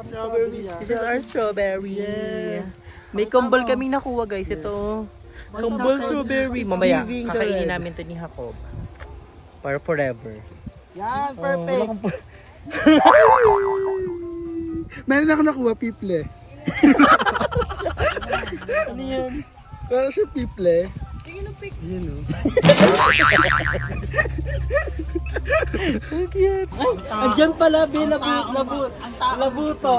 This is our strawberry. Yes. May kumbol kami nakuha guys. Ito. Kumbol strawberry. Mamaya, kakainin namin ito ni Jacob. Para forever. Yan, perfect. Meron ako nakuha, piple. Ano yan? Pero siya piple. Yan o. Ang cute. Andyan pala, labuto.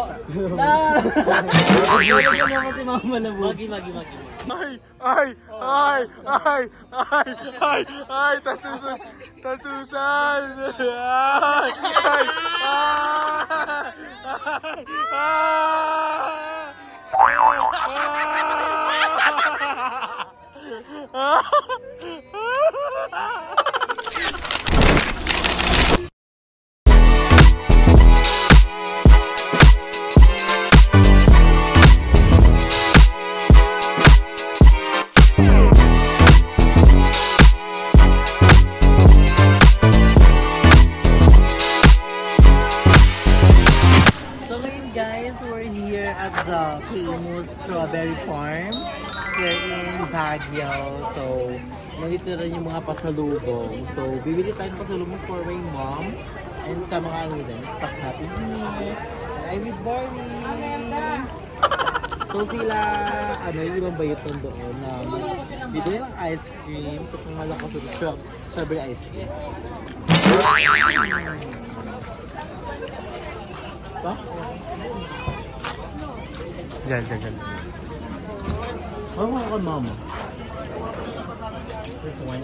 Ano naman si Mama Labuto? Magi. Ay, tatusan. So ngayon guys, we're here at the famous strawberry farm here in Baguio. So, nandito rin yung mga pasalubong. So, bibili tayong pasalubong for my mom and sa mga ano din, stock natin here. I'm with Barney. So sila, yung ibang bayot doon na bibili ng ice cream. So, kung malakas ito, strawberry ice cream. Ba? Yan. Ano mga ka, mama? This one.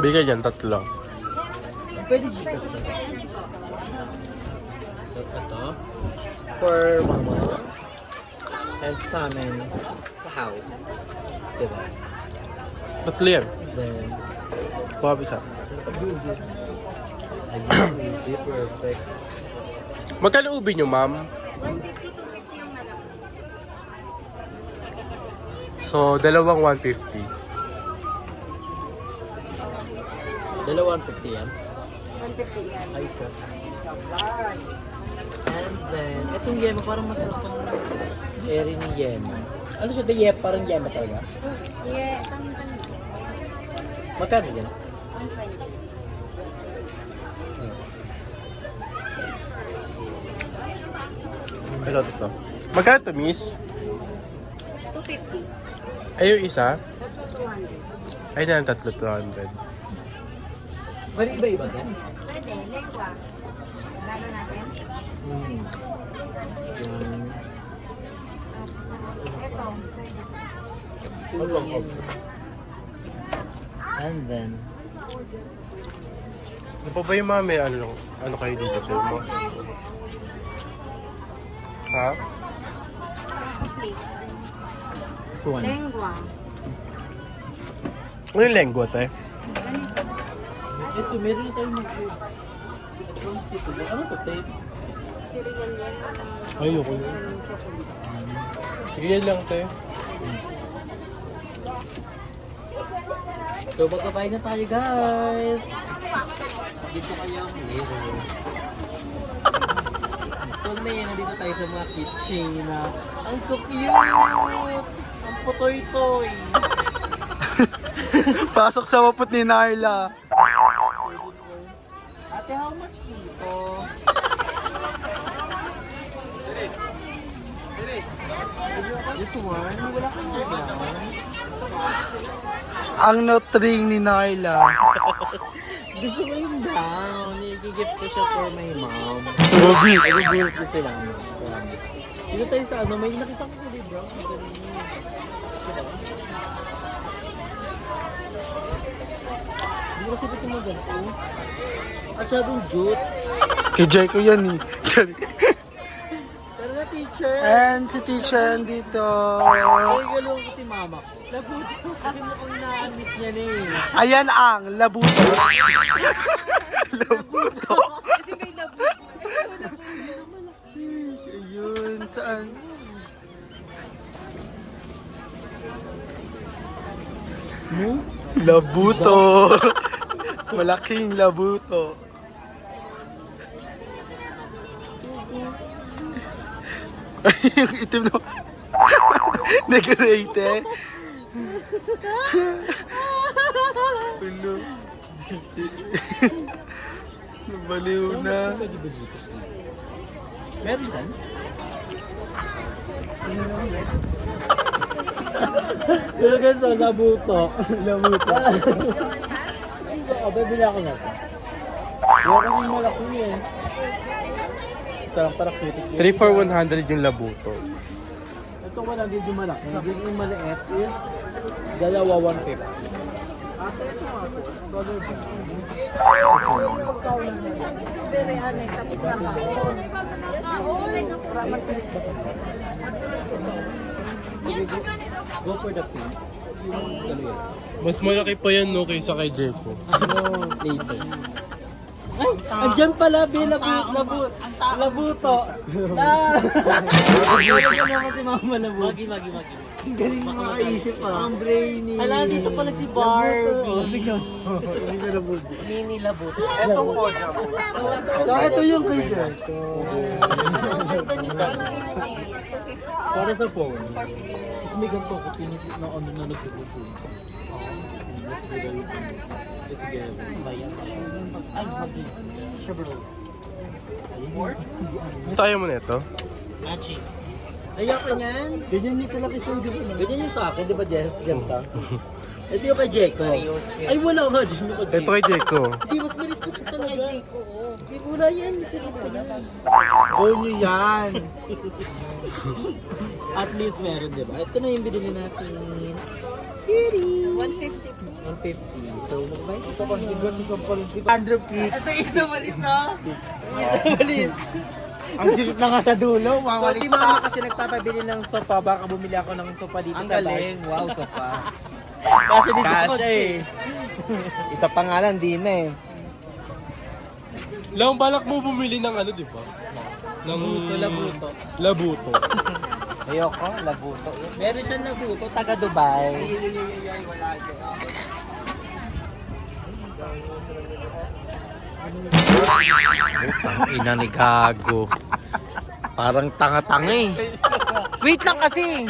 Bigay dyan, tatlo. Pwede dito. So, ito. For mama. And sa amin. Sa house. Diba? Tatlo yan. Then, Kuha isa. ayun. Perfect. Magkano ubi nyo, ma'am? 150 to 50 yung malaki. So, dalawang 150. Dalawang 50 yan. 150 isa. Ay, sir. And then, itong yema, parang masarap tong area ni yema. Ano siya, the yema? Parang yema talaga? Yeah, kami. Magkano yan? 120. Ito. Magkano to, miss? 250. Ay, yung isa? Tatlo 200. Ay, na tatlo, 200. Pwede iba-iba din? Pwede, lengwa. Gano'n natin? Ito. And then, Ano pa ba yung mga may ano kayo dito, sir mo? Ha? this one. Lengwa. Ano yung lengua, te? Ganito. Ito, meron na tayong mag-food. Ano to, tape? Cereal yan. Ay, okay. Chocolate. Sige yan lang, te. So, magkabahay na tayo, guys. Dito kayo ang later. So, nandito tayo sa mga kitchen na ang so cute! Ang putoy-toy! Pasok sa maput ni Narla. Ate, how much dito? This one? Wala kang naglaman. Ang notring ni Narla. Gusto ko yung down. I-gift ko siya for my mom. Bobby. I-gift ko sila. Dito tayo sa ano, may nakita ko ulit bro. Hindi ko kasi ito maganto. At siya doon jutes. Kay Jericho yan eh. Tara na teacher. And si teacher dito. Ay, galawang ko si mama ko. Labuto. Kasi mukhang na-miss niya na eh. Ayan ang labuto. Labuto. Kasi may labo. Ayun, saan? Labuto. Malaking labuto. Yung itim na. Decorated. Hello. Baliw na. Meron yan? Pero ganito, labuto. Labuto. O, bibili ako na ito. Wala kang malaki eh. Ito lang, para cutie. 3 for 100 yung labuto. Ito wala din yung malaki. Yung maliit is dalawa 150. Ate, ito nga po. Dollar ba? Go for the pink. Yung dalawa. Mas malaki pa yan no kaysa kay Jericho. Ano, later. Ay, andyan pala, labuto. Ah! Ano naman si Mama Labuto? Magi. Ang galing mo makaisip ah. Ang brainy. Hala, dito pala si Barbie. Mini Labuto. Eto po. So, ito yung kay Jericho. Para sa phone. Tapos may ganito ko pinipit na ano na nagpupunta. It's good. Bayan. Ay, magi. Chevrolet. Sport? Tayo mo na ito. Magic. Ayoko niyan. Ganyan yung kalaki siya. Ganyan yung sa akin, di ba Jess? Ganda. Ito yung kay Jeko. Ay, wala nga dyan yung kay Ito Jeko. kay Jericho. Hindi, mas malit ko siya talaga. Kay Jeko. Hindi, wala yan. Sarap ko yan. Go nyo yan. At least meron, di ba? Ito na yung binili natin. Kitty! 150 po. 150. So, magbabayad ito pang 100 feet. Ito isa malis, oh! Isa malis. Ang silip na nga sa dulo. So, Wawalis si mama kasi nagpapabili ng sopa. Baka bumili ako ng sopa dito Ang sa galing. bag. Wow, sopa. Kasi dito ako Kasha eh. Isa pa nga lang, di na eh. Lang balak mo bumili ng ano, di ba? Ng Labuto. Labuto. Ayoko, labuto. Meron siyang labuto, taga Dubai. Ang ina ni Gago. Parang tanga-tanga eh. Wait lang kasi.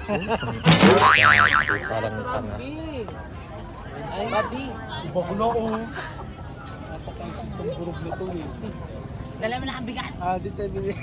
Gago, parang tanga. Ay, babi. Baklo ko. Dala mo na ang bigat. Ah, dito bili.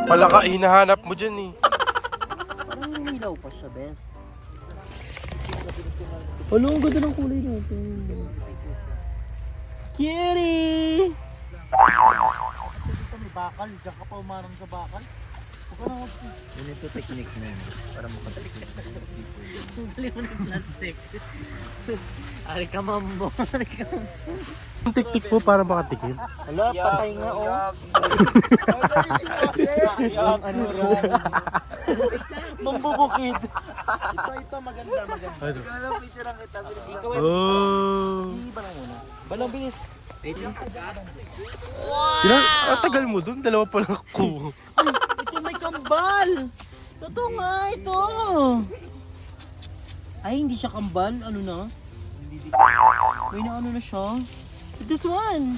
Pala ka, hinahanap mo dyan eh. Parang humilaw pa siya, Beth. Ano, ang ganda ng kulay natin. Kitty! May bakal. Diyan ka pa umarang sa bakal. Yun ito technique na yun. Para makatalik. Huli mo ng plastic. Ari ka mambo. Ang tik-tik po para makatikid. Hala, patay nga oh. Ang ano rin. Mambubukid. Ito, maganda. Ano? Alam, picture ang kita. Oh. Balong bilis. Ilan? Ang tagal mo dun? Dalawa pa lang ako. Ito may kambal. Totoo nga ito. Ay, hindi siya kambal. Ano na? May na ano na siya. This one.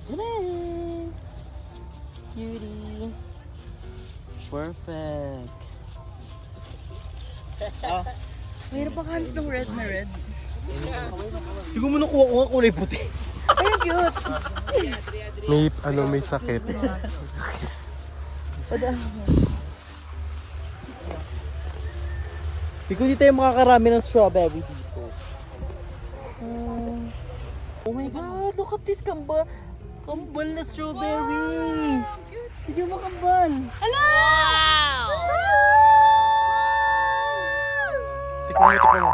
Tadaan! Cutie. Perfect. Mayroon pa hanap ng red na red. Hindi ko mo nakuha ko nga kulay puti. Ay, cute. May sakit. Hindi ko dito yung makakarami ng strawberry dito. Oh my god, look at this kambal na strawberry. Hindi mo kambal. Ala! Tikman mo, tikman mo.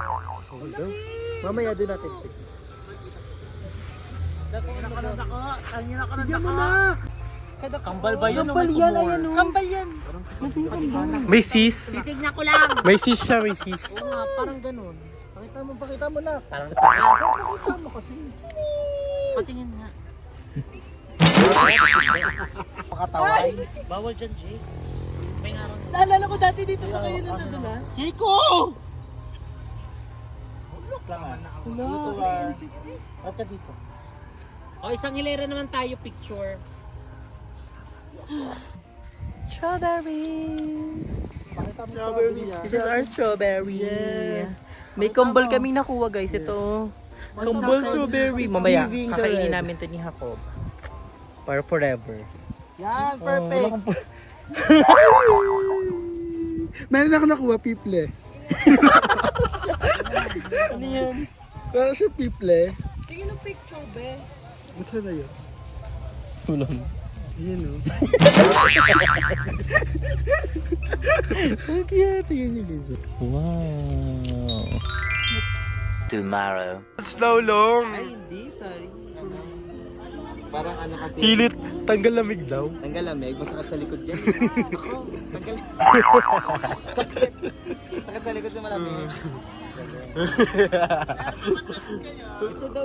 Okay daw. Mamaya doon natin. Bigyan mo na! Kambal ba yun? Kambal yan, ayan o. Kambal yan. May sis. Titignan ko lang. May sis siya, may sis. Oo nga, parang ganun. Pakita mo na. Parang Pakita mo kasi. patingin nga. Pakatawan. Bawal dyan, Jay. May araw na. Naalala ko dati dito sa kayo nung nadulas. Chico! Dito ah. At ka dito. O, isang hilera naman tayo picture. Strawberry. Pakita mo strawberry. This is our strawberry. May kambal kaming nakuha guys. Ito. Kambal strawberry. Mamaya, giving the kakainin red. namin ito ni Jacob. Para forever. Yan, perfect. Meron ako nakuha, piple. Ano yan? Pero siya piple. Tingin ng picture, be. Ano na yun? Wala. Yan o. Ang cute. Tingin niyo guys. Wow. Tomorrow. Slow long. Ay, hindi. Sorry. Parang ano kasi. Kilit. Tanggal lamig daw. Tanggal lamig. Masakit sa likod yan. Ako. Tanggal. Sakit. Sakit sa likod sa malamig.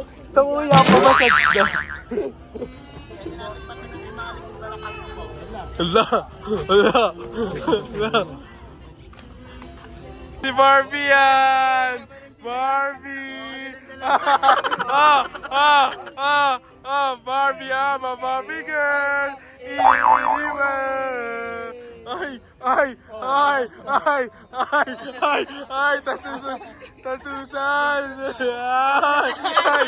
Ito kuya, pamassage na. Ala! Ala! Ala! Si Barbie yan! Barbie! Barbie, I'm a Barbie girl! Ay! Ay! Ay! Ay! Ay! Ay! Ay! Tatusan! Tatusan! Ay! Ay!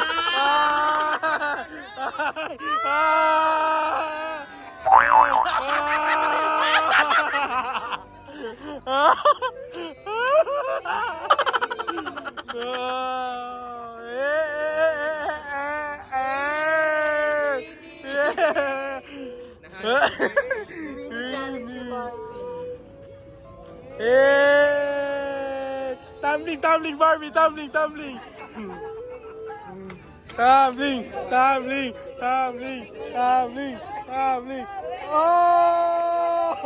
Tumbling, tumbling, Barbie, tumbling, tumbling. Tumbling, tumbling, tumbling, tumbling, tumbling. Oh!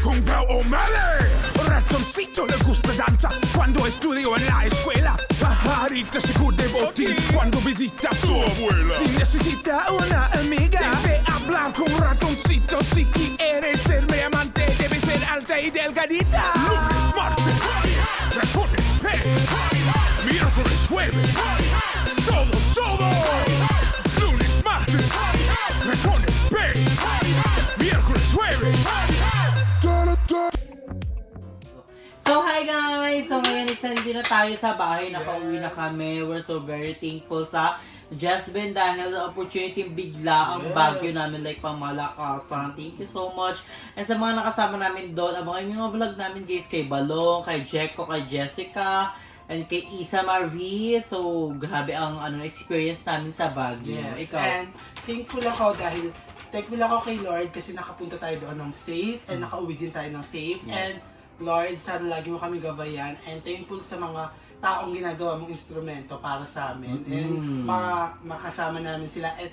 Con Pau O'Malley, ratoncito le gusta danza cuando estudio en la escuela. Pajarita se cubre botín cuando visita a su abuela. Si necesita una amiga, debe hablar con ratoncito. Si quieres ser mi amante, debe ser alta y delgadita. Lunes, martes, ratones, pez. Miércoles, jueves, todos. Lunes, martes, ratones, pez. Miércoles, jueves. So hi guys! So ngayon is nandito na tayo sa bahay, nakauwi na kami. We're so very thankful sa Jasmine dahil the opportunity bigla ang Baguio namin like pamalakasan. Thank you so much. And sa mga nakasama namin doon, abangan yung mga vlog namin guys kay Balong, kay Jeko, kay Jessica, and kay Isa Marvi. So grabe ang experience namin sa Baguio. Yes. Ikaw? And thankful ako dahil thankful ako kay Lord kasi nakapunta tayo doon ng safe and nakauwi din tayo ng safe. Yes. And Lord, sana lagi mo kami gabayan and thankful sa mga taong ginagawa mong instrumento para sa amin. And makasama namin sila. And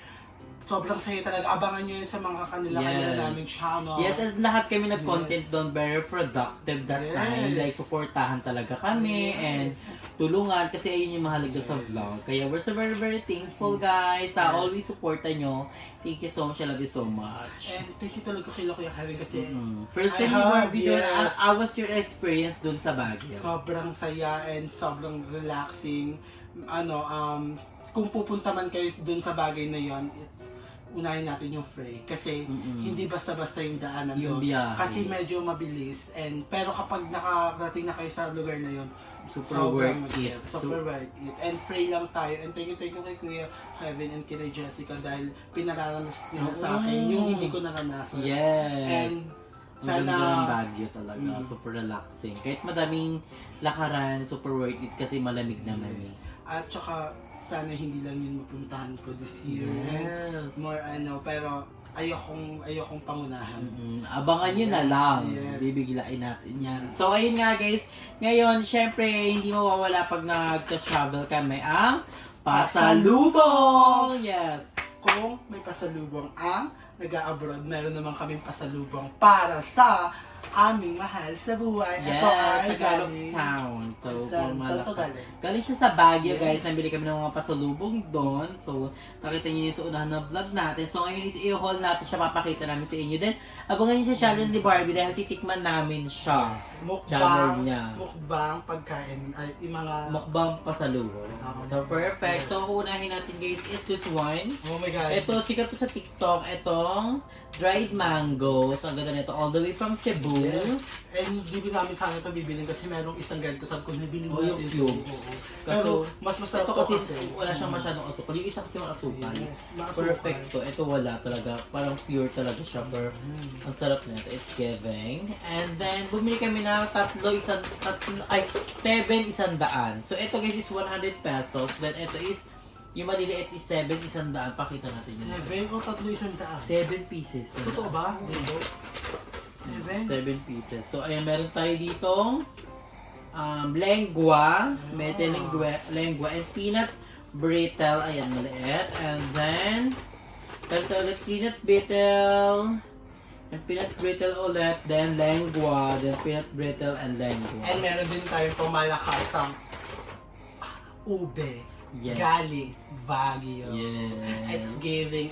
sobrang saya talaga. Abangan nyo yun sa mga kanila naming channel. Yes, and lahat kami nag-content doon, very productive that time. Yes. Like, supportahan talaga kami and tulungan kasi ayun yung mahalaga sa vlog. Kaya we're so very, very thankful guys sa always supportan nyo. Thank you so much, I love you so much. And thank you talaga kay Kuya Kevin kasi First I time you were have, video, yes. how was your experience doon sa Baguio? sobrang saya and sobrang relaxing. Kung pupunta man kayo dun sa bagay na yon, it's unahin natin yung Frey. Kasi hindi basta-basta yung daanan Yung doon. biyahe. Kasi medyo mabilis. Pero kapag nakarating na kayo sa lugar na yun, Super worth it. Super worth it. And Frey lang tayo. And thank you kay Kuya Kevin and kay Jessica dahil pinararanas nila sa akin yung hindi ko naranasan. Yes. And Sana sana Baguio talaga, super relaxing. Kahit madaming lakaran, super worth it kasi malamig naman eh. at saka sana hindi lang yun mapuntahan ko this year. And Yes. more pero ayokong pangunahan. Abangan nyo na lang. Yes. Bibiglain natin yan. So, ayun nga guys. Ngayon, syempre, hindi mawawala pag nag-travel kami ang pasalubong! Yes! Kung may pasalubong ang nag-a-abroad, meron naman kaming pasalubong para sa aming mahal sa buhay. Yes, Ito ay sa Gallup galing Town. So, Saan to galing? Galing siya sa Baguio, Yes. guys. Nabili kami ng mga pasalubong doon. So, nakita niyo yun sa unahan ng vlog natin. So, ngayon is i-haul natin siya. Papakita namin sa inyo. Then, abangan niyo sa channel ni Barbie dahil titikman namin siya. Channel niya. Mukbang, pagkain, ay yung mga... Mukbang pasalubong. Ah, So, perfect. So, unahin natin, guys, is this one. Oh my God. Ito, sikat to sa TikTok. Itong dried mango. So, ang ganda nito. All the way from Cebu. Yes. And hindi namin sana ito bibilin kasi merong isang ganito. Sabi ko, nabilin Oh, yung natin. cube. Oo. Kaso, Pero mas masarap ito to kasi wala siyang masyadong asukal. Yung isa kasi yung asukal. Yes, maasukal. Perfect to. Ito wala talaga. Parang pure talaga siya. Pero ang sarap nito. It's giving. And then, bumili kami ng 7 100. So, ito guys is 100 pesos. Then, ito is yung maliliit is 7 100. Pakita natin yun. 7 o 3 100. 7 pieces. Totoo ba? Dito? 7? 7 pieces. So, ayan, meron tayo ditong lengua, metal lengua, and peanut brittle. Ayan, maliit. And then, meron tayo ulit peanut brittle, and peanut brittle ulit, then lengua, then peanut brittle, and lengua. And meron din tayong pamalakasang ube. Yes. Galing Baguio. Yes. It's giving,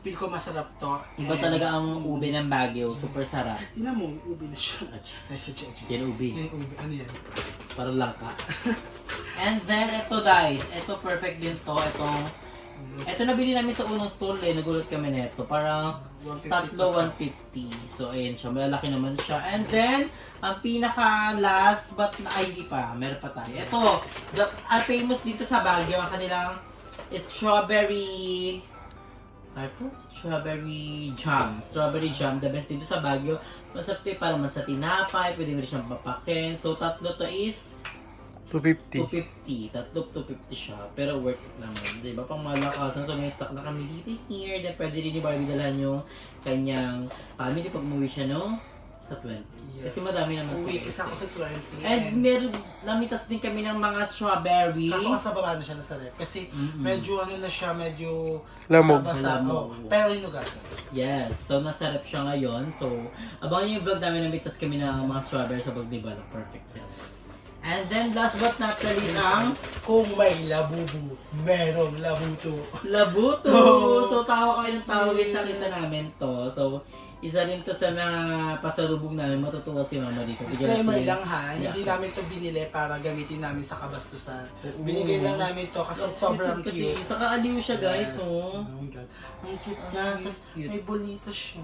feel ko masarap to. Iba And- talaga ang ube ng Baguio. Super sarap. Tingnan mo, ube na siya. Ach, Ay, siya. yan ube. Yan, ube. Ano yan? Parang langka. And then, ito guys. Ito perfect din to. Ito nabili namin sa unang store eh. Nagulat kami nito. Parang 150 tatlo 150. So, ayan siya. Malalaki naman siya. And then, ang pinaka last but hindi pa. Meron pa tayo. Ito. Ang famous dito sa Baguio. Ang kanilang strawberry... Ito? Strawberry jam. Strawberry jam. The best dito sa Baguio. Masarap ito parang sa tinapay. Pwede mo rin siyang papakin. So, tatlo to is 250. 250. Tatlo 250 siya. Pero worth it naman. Diba? Pang malakasan. So may stock na kami dito here. Then pwede rin ni Barbie dalhan yung kanyang family pag umuwi siya no? Sa 20. Yes. Kasi madami naman. Uwi isa ako sa 20. And meron, namitas din kami ng mga strawberry. Kaso sa baba na siya nasa rep. Kasi medyo ano na siya, medyo Lamog. basa. Lamog. Pero inugasan. Yes. So nasa rep siya ngayon. So abangan niyo yung vlog namin namitas kami ng mga strawberry sa pag-develop. Perfect. Yes. And then last but not the least ang Kung may labubu, merong labuto. Labuto! Oh. So, tawa kayo ng tawa guys, nakita namin to. So, isa rin to sa mga pasalubong namin. Matutuwa si mama dito. Disclaimer lang ha, Yeah. hindi namin to binili para gamitin namin sa kabastusan. Binigay lang namin to kasi sobrang cute. Saka aliw siya guys, Yes. oh. Oh my God. Ang cute niya. Ang Tapos cute. may bonita siya.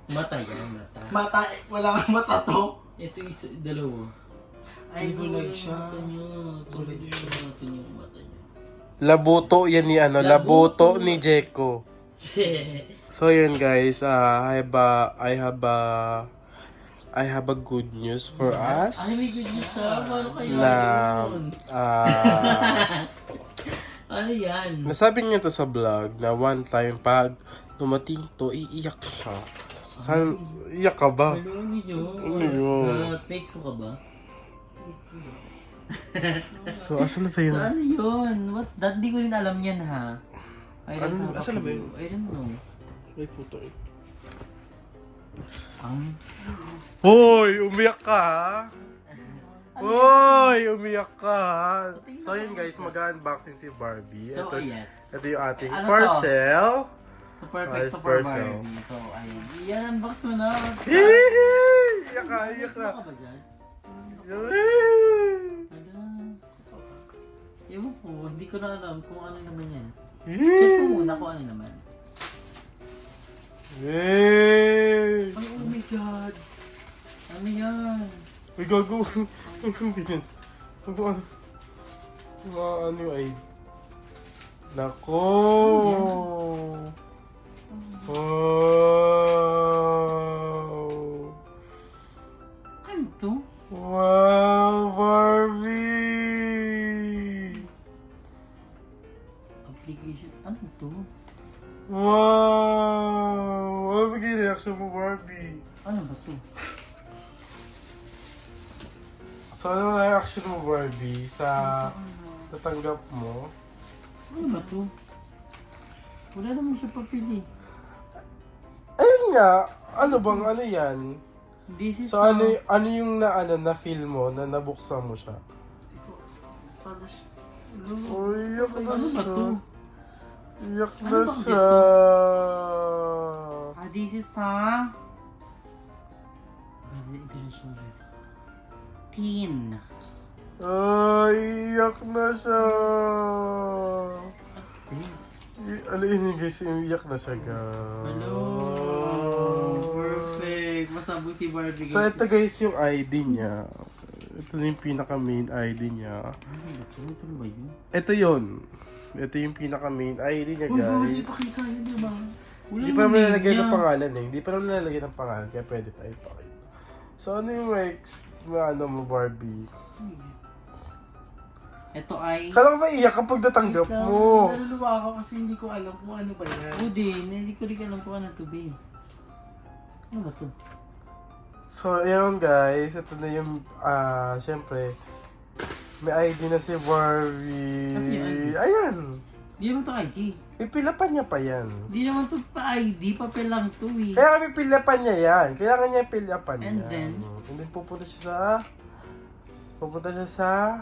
Mata yan, mata. Mata, wala kang mata to. Ito is dalawa. Ay, bulag siya. Mata niya. Bulag siya. Mata niya, mata niya. Labuto, yan ni Labuto. Labuto ni Jeko. So yun guys, I have a good news for us. Ay, may good news ha. Paano kayo Na yun? Ano yan? nasabi niya to sa vlog na one time pag dumating to, iiyak siya. Iyak ka ba? Ano niyo? Ano yun? Fake ko ka ba? So, asan na ba yun? So, ano yun? What's that? Di ko rin alam yan ha. I don't Ano? have a Asan na ba clue. yun? I don't know. May puto eh. Ang... Hoy! Umiyak ka ha? Hoy! Umiyak ka ha? So yun guys, mag-unboxing si Barbie. So, yes. Ito yung ating Ano to? parcel. So, perfect Ayos, to for parcel. Barbie. So, ayun. Yan, unbox mo na. Hihihi! Iyak ka, iyak ka. Ano ka ba dyan? Hihihi! Ano? Ewan ko, hindi ko na alam kung ano naman yan. Hihihi! Check ko muna kung ano naman. Yay! Ay, oh my God. Ano yan? Uy, gago. Hindi yan. Ano? Ano yung ay... Nako! Wow! Ano to? Wow, Barbie! Application. Ano to? Wow! Ano magiging reaction mo, Barbie? Ano ba to? So, ano ang reaction mo, Barbie, sa natanggap mo? Ano ba to? Wala naman siya papili. Ayun nga, ano bang, ano yan? This is So, ano yung na feel mo, na nabuksan mo siya? Paano siya? Oh, iyak na Ano ba siya. to? Iyak na Ano bang siya. This is sa... International Teen. Ay, iyak na siya. This. Ano yun guys, iyak na siya, guys. Hello. Perfect. Masabo si Barbie. So, ito guys yung ID niya. Ito na yung pinaka main ID niya. Ito ba yun? Ito yun. Ito yung pinaka main ID niya, guys. Ipakita yun, di ba? Hindi pa naman nalagay ng pangalan eh. Hindi pa naman nalagay ng pangalan, kaya pwede tayo ipakita. So, ano yung ano mo, Barbie? Ito ay... Kala ko ba iyak kapag natanggap mo? Naluluwa ako kasi hindi ko alam kung ano ba yan. Oo din, hindi ko rin alam kung ano to be. Ano ba to? So, ayun guys, ito na yung, syempre, may ID na si Barbie. Kasi yung ID? Ayan! Hindi naman to ID. Pipilapan niya pa yan. Hindi naman to pa ID, papel lang to eh. Kaya kami pilapan niya yan. Kailangan niya pilapan And yan. then? And then pupunta siya sa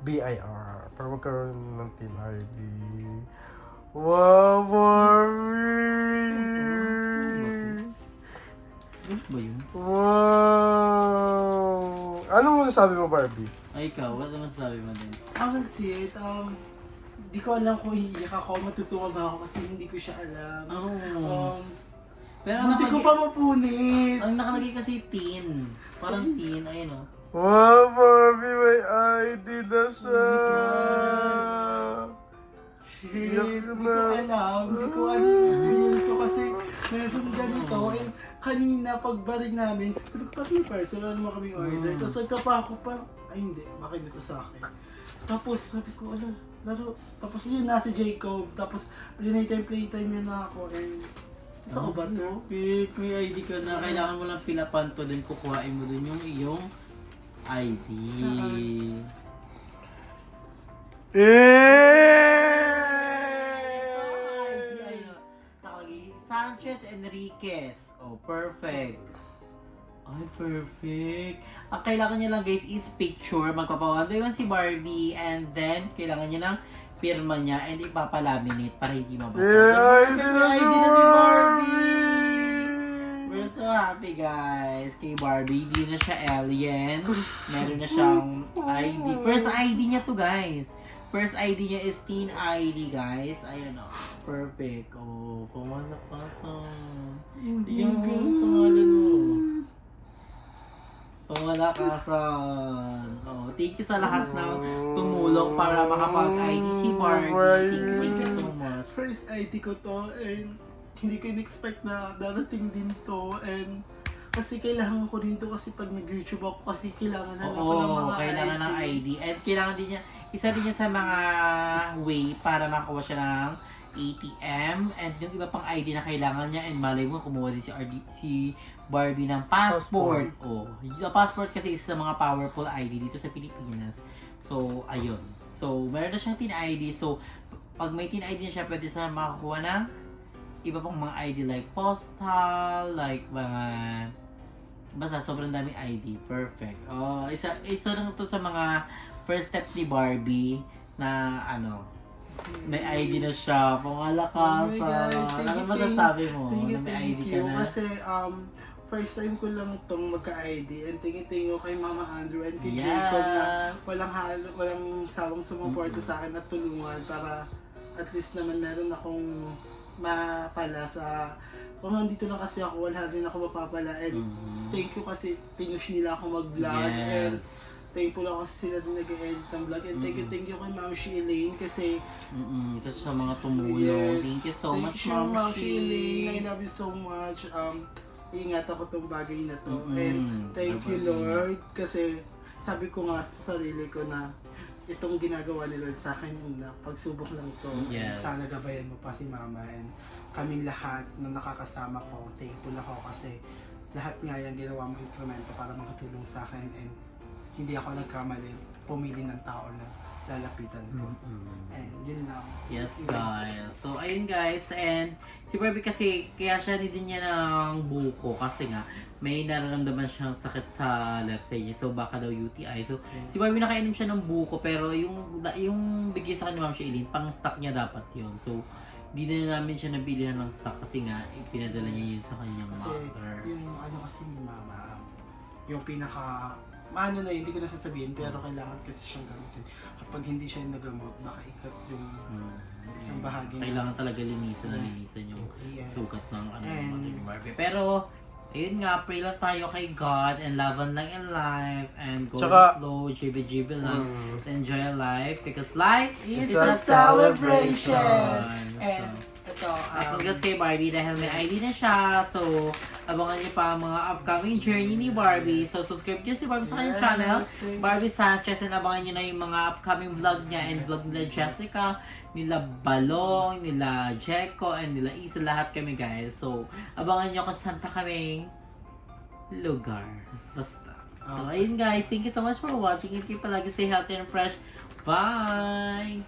BIR para magkaroon ng team ID. Wow, Barbie! Ano ba yun? Wow! Ano mo nasabi mo, Barbie? Ay, ikaw, ano naman sabi mo din? Kasi, di ko alam kung iiyak ako, matutuwa ba ako kasi hindi ko siya alam. Pero buti ko pa mapunit! Ang nakalagay kasi teen. Parang teen, ayun o. Wow, Barbie! May ID na siya! Shit, hindi ko alam. Hindi ko alam yung experience ko kasi meron ganito. And kanina pagbalik namin, sabi ko pati first, wala naman kaming order. Tapos nagkapa ako parang, ay hindi, bakit dito sa akin? Tapos sabi ko, laro. Tapos yun, nasa Jacob. Tapos playtime niya na ako. And totoo ba to? Perfect. May ID ka na. Kailangan mo lang pilapan to dun. Kukuhain mo dun yung iyong ID. Nakalagay, Sanchez Enriquez. Oh, perfect. Ay, perfect. Ang kailangan niya lang guys is picture. Magpapawan si Barbie. And then, kailangan niya lang pirma niya and ipapalaminate para hindi mabasa. Yeah, So, may ID na si Barbie! We're so happy guys kay Barbie. Hindi na siya alien. Meron na siyang ID. First ID niya to guys. First ID niya is Teen ID guys. Ayan o. Perfect. Oh, pamalakasan. Yung pangalan mo. Pamalakasan. Oh, thank you sa lahat na tumulong para makapag-ID si Barbie. Thank you so much. First ID ko to and hindi ko in-expect na darating din to and kasi kailangan ko din to kasi pag nag-YouTube ako kasi kailangan na ako ng Oo, mga kailangan ng ID. At kailangan din niya, isa din niya sa mga way para makakuha siya ng ATM and yung iba pang ID na kailangan niya and malay mo kumuha din si Barbie ng passport. Oh, yung passport kasi isa sa mga powerful ID dito sa Pilipinas. So, ayun. So, meron na siyang Teen ID. So, pag may Teen ID na siya, pwede siya makakuha ng iba pang mga ID like postal, like mga basta sobrang daming ID. Perfect. Oh, isa lang to sa mga first step ni Barbie na may ID na siya. Pangalakasan. Ano masasabi mo na may ID ka na? Kasi first time ko lang tong magka-ID and tingin ko kay Mama Andrew and kay Yes. Jacob na walang sawang sumuporta sa akin at tulungan para at least naman meron akong mapala sa kung nandito lang kasi ako, wala din ako mapapala. And thank you kasi pinush nila ako mag-vlog. Yes. And thankful ako kasi sila din nag-edit ng vlog. And thank you kay Ma'am Elaine kasi Tapos sa mga tumulong. yes, Thank you so much, thank you, Ma'am Elaine. I Shi. love you so much. Iingat ako tong bagay na to. Mm-mm. And thank you, Dapat Lord. Kasi sabi ko nga sa sarili ko na itong ginagawa ni Lord sa akin yung pagsubok lang to. Yes. And sana gabayan mo pa si Mama and kaming lahat na nakakasama ko. Thankful ako kasi lahat nga yung ginawa mo instrumento para makatulong sa akin and hindi ako nagkamali pumili ng tao na lalapitan ko. And yun lang. Yes, guys. So, ayun guys. And si Barbie kasi, kaya siya din niya ng buko kasi nga, may nararamdaman siyang sakit sa left side niya. So, baka daw UTI. So, si Barbie nakainom siya ng buko pero yung bigay sa kanya ni Ma'am Shailene, pang stock niya dapat yun. So, di na namin siya nabilihan ng stock kasi nga, pinadala niya yun sa kanyang Kasi mother. yung ano kasi ni Mama, yung pinaka ano na yun, hindi ko na sasabihin pero kailangan kasi siyang gamitin. Kapag hindi siya nagamot, baka ikat yung isang bahagi na. Kailangan talaga linisan yung Yes. sugat ng ano ng And- mother ni Barbie. Pero, ayun nga, pray lang tayo kay God and love lang in life and go Tsaka- with flow, jibe lang, enjoy life because life is It's a a celebration. And ito, Congrats kay Barbie dahil may ID na siya. So, abangan niyo pa ang mga upcoming journey ni Barbie. So, subscribe niyo si Barbie sa kanyang Yes, channel, thank you. Barbie Sanchez, and abangan niyo na yung mga upcoming vlog niya and vlog nila Jessica, nila Balong, nila Jeko, and nila Isa, lahat kami guys. So, abangan niyo kung saan pa kaming lugar. Basta. So, ayun guys. Thank you so much for watching. Keep palagi stay healthy and fresh. Bye!